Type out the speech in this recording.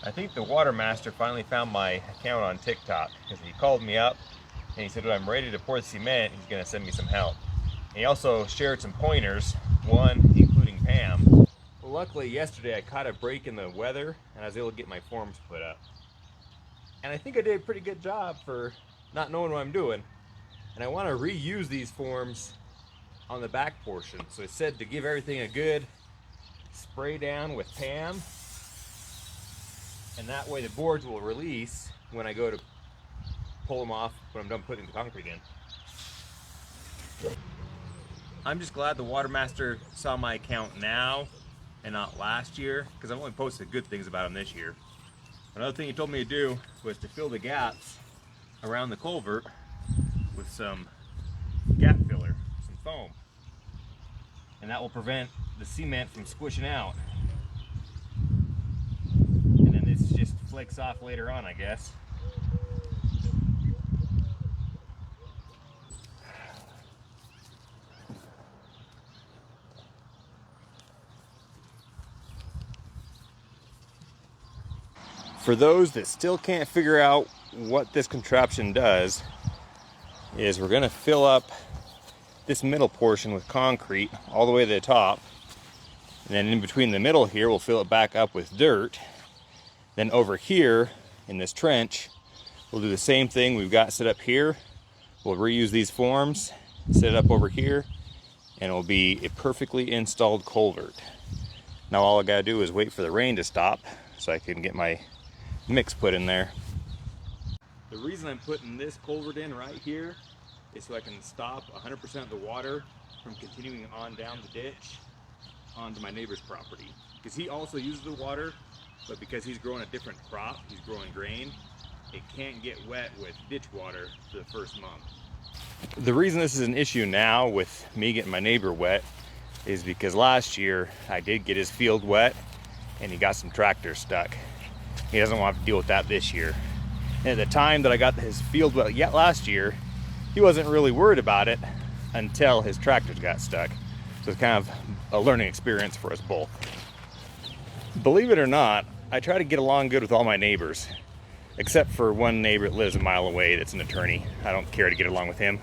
I think the Watermaster finally found my account on TikTok because he called me up and he said when I'm ready to pour the cement, he's going to send me some help. And he also shared some pointers, one including Pam. Well, luckily yesterday I caught a break in the weather and I was able to get my forms put up. And I think I did a pretty good job for not knowing what I'm doing. And I want to reuse these forms on the back portion. So it said to give everything a good spray down with Pam, and that way the boards will release when I go to pull them off when I'm done putting the concrete in. I'm just glad the Watermaster saw my account now and not last year, because I've only posted good things about him this year. Another thing he told me to do was to fill the gaps around the culvert with some gap filler, some foam. And that will prevent the cement from squishing out. And then this just flakes off later on, I guess. For those that still can't figure out what this contraption does, is we're gonna fill up this middle portion with concrete all the way to the top. And then in between the middle here, we'll fill it back up with dirt. Then over here in this trench, we'll do the same thing we've got set up here. We'll reuse these forms, set it up over here, and it'll be a perfectly installed culvert. Now all I gotta do is wait for the rain to stop so I can get my mix put in there. The reason I'm putting this culvert in right here is so I can stop 100% of the water from continuing on down the ditch onto my neighbor's property. Because he also uses the water, but because he's growing a different crop, he's growing grain, it can't get wet with ditch water for the first month. The reason this is an issue now with me getting my neighbor wet is because last year I did get his field wet and he got some tractors stuck. He doesn't want to deal with that this year. And at the time that I got his field wet yet last year, he wasn't really worried about it until his tractors got stuck. So it's kind of a learning experience for us both. Believe it or not, I try to get along good with all my neighbors, except for one neighbor that lives a mile away that's an attorney. I don't care to get along with him.